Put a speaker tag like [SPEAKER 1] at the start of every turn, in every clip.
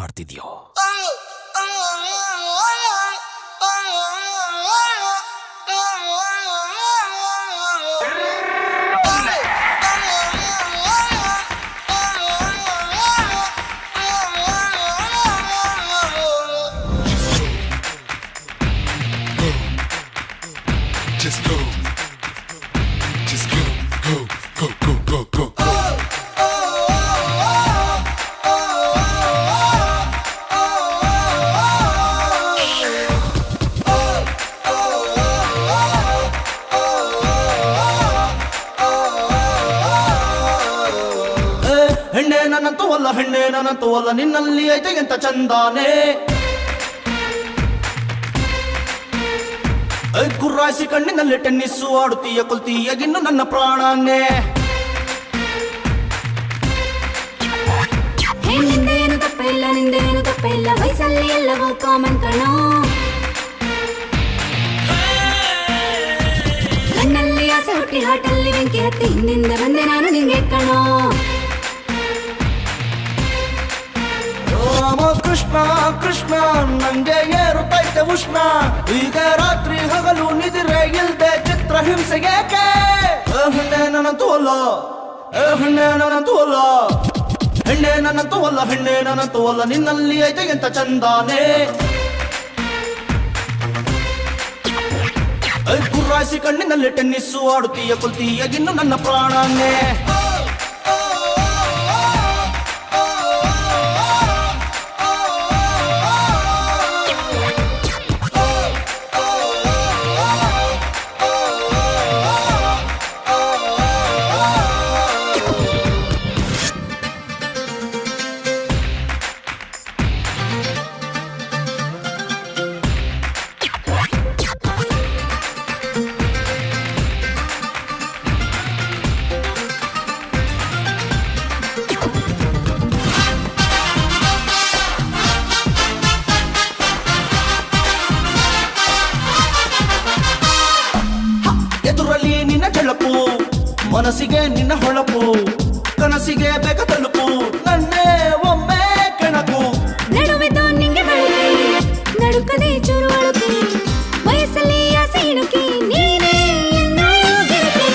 [SPEAKER 1] ಮಾಡ್ತಿದ್ಯೋ?
[SPEAKER 2] Just go. Just go, go, go, go, go, go.
[SPEAKER 3] ಹೆಣ್ಣೆ ನನ್ನಂತೂ ಅಲ್ಲ, ಹೆಣ್ಣೆ ನನ್ನಂತೂ ಅಲ್ಲ, ನಿನ್ನಲ್ಲಿ ಐತೆ ಎಂತ ಚಂದಾನೆ. ಗುರ್ರಾಯಿಸಿ ಕಣ್ಣಿನಲ್ಲಿ ಟೆನ್ನಿಸ್ಸು ಆಡುತ್ತೀಯ, ಕೊಲ್ತೀಯ ಗಿನ್ನು ನನ್ನ ಪ್ರಾಣನೇ.
[SPEAKER 4] ನಿಂದೇನು ತಪ್ಪಿಲ್ಲ, ನಿಂದೇನು ತಪ್ಪಿಲ್ಲ, ವಯಸ್ಸಲ್ಲಿ ಎಲ್ಲವೂ ಕಾಮನ್ ಕಣೋ. ನನ್ನಲ್ಲಿ ಆಸೆ ಹುಟ್ಟಿ ಹಾಟಲ್ಲಿ ಬೆಂಕಿ ಹತ್ತಿ ಹಿಂದಿಂದ ಬಂದೆ ನಾನು ನಿಂಗೆ ಕಣೋ.
[SPEAKER 3] ರಾಮ ಕೃಷ್ಣ ಕೃಷ್ಣ ನಂಗೆ ಏರುತ್ತೈತೆ ಉಷ್ಣ, ಈಗ ರಾತ್ರಿ ಹಗಲು ನಿದ್ರೆ ಇಲ್ದೆ ಚಿತ್ರ ಹಿಂಸೆ ಏಕೆ? ಹೆಣ್ಣೆ ನನ್ನಂತೂ ಅಲ್ಲ, ಹೆಣ್ಣೆ ನನ್ನಂತೂ ಅಲ್ಲ, ಹೆಣ್ಣೆ ನನ್ನಂತೂ ಅಲ್ಲ, ಹೆಣ್ಣೆ ನನ್ನಂತೂ ಅಲ್ಲ, ನಿನ್ನಲ್ಲಿ ಐತೆ ಎಂತ ಚಂದಾನೆ. ಗುರ್ರಾಯಿಸಿ ಕಣ್ಣಿನಲ್ಲಿ ಟೆನ್ನಿಸ್ಸು ಆಡುತ್ತೀಯ, ಕೊಲ್ತೀಯ ಗಿನ್ನು ನನ್ನ ಪ್ರಾಣನೇ. ಎದುರಲ್ಲಿ ನಿನ್ನ ಜಳಪು, ಮನಸ್ಸಿಗೆ ನಿನ್ನ ಹೊಳಪು, ಕನಸಿಗೆ ಬೇಗ ತಲುಪು, ನನ್ನೇ ಒಮ್ಮೆ ಕೆಣಕು.
[SPEAKER 4] ನಡುವೆದು ನಿಂಗೆ ಬಳುಕಿ, ನಡುಕದೆ ಚೂರು ಅಳುಕಿ, ವಯಸ್ಸಲ್ಲಿ ಆಸೆ ಇಣುಕಿ, ನೀನೇ ಎನ್ನ ಗೆಳತಿ.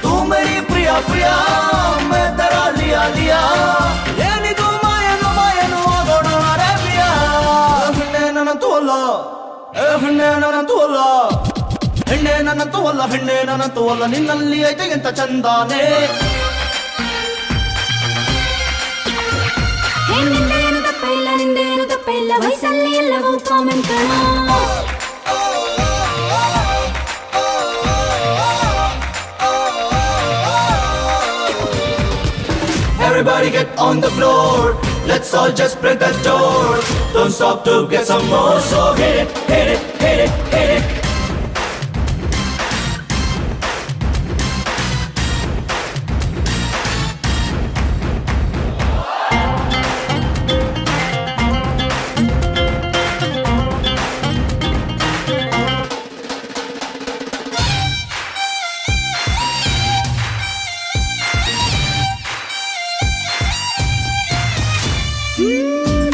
[SPEAKER 3] ತೂ ಮೇರಿ ಪ್ರಿಯ ಪ್ರಿಯ ಮೈ ತೆರಾ ಲಿಯಾ ಲಿಯಾ, ಏನಿದು ಮಾಯನು ಮಾಯನು ಆಗೋಣ ಅರೇಬಿಯ. ಹೆಣ್ಣೆ ನನ್ನಂತೂ ಅಲ್ಲ, ಹೆಣ್ಣೆ ನನ್ನಂತೂ ಅಲ್ಲ, ಹೆಣ್ಣೆ ನನ್ನಂತೂ ಅಲ್ಲ, ಹೆಣ್ಣೆ ನನ್ನಂತೂ ಅಲ್ಲ, ನಿನ್ನಲ್ಲಿ ಐತೆ ಎಂತ ಚಂದಾನೆ.
[SPEAKER 4] ನಿಂದೇನು ತಪ್ಪಿಲ್ಲ, ನಿಂದೇನು ತಪ್ಪಿಲ್ಲ, ವಯಸ್ಸಲ್ಲಿ ಎಲ್ಲವೂ ಕಾಮನ್ ಕಣೋ.
[SPEAKER 3] Everybody get on the floor, let's all just break the door. Don't stop to get some more, so hit it, hit it, hit it, hit it.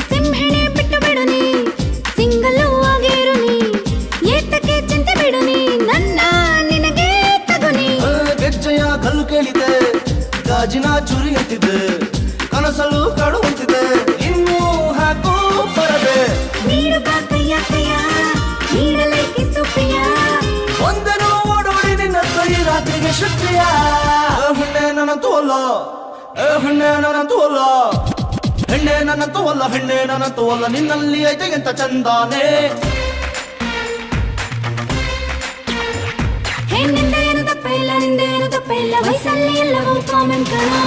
[SPEAKER 4] ಸಿಂಹಣೆ ಬಿಟ್ಟು ಬಿಡು ನೀ, ಸಿಂಗಲ್ಲು ಆಗಿರು ನೀ, ಏತಕ್ಕೆ ಚಿಂತೆ ಬಿಡು ನೀ, ನನ್ನ ನಿನಗೆ ತಗುನಿ.
[SPEAKER 3] ಗೆಜ್ಜೆಯ ಕಲ್ಲು ಕೇಳಿದೆ, ಗಾಜಿನ ಚುರಿ ಎತ್ತಿದೆ, ಕನಸಲು ಕಾಡುವಂತಿದೆ, ಇನ್ನೂ ಹಾಕು ಬರದೆ.
[SPEAKER 4] ನೀಡು ಬಾ ಕೈಯ ಕೈಯ, ನೀಡಲೈಕಿ ಸುಪ್ರಿಯ,
[SPEAKER 3] ಒಂದನು ಓಡೋಡಿ ನಿನ್ನ ಕೈ ರಾತ್ರಿಗೆ ಶುಕ್ರಿಯ. ಹೆಣ್ಣೆ ನನ್ನಂತೂ ಅಲ್ಲ, ಹೆಣ್ಣೆ ನನ್ನಂತೂ ಅಲ್ಲ, ಹೆಣ್ಣೆ ನನ್ನಂತೂ ಅಲ್ಲ, ಹೆಣ್ಣೆ ನನ್ನಂತೂ ಅಲ್ಲ, ನಿನ್ನಲ್ಲಿ ಐತೆ ಎಂತ ಚಂದಾನೆ.
[SPEAKER 4] ನಿಂದೇನು ತಪ್ಪಿಲ್ಲ, ನಿಂದೇನು ತಪ್ಪಿಲ್ಲ, ವಯಸ್ಸಲ್ಲಿ ಎಲ್ಲವೂ ಕಾಮನ್ ಕಣೋ.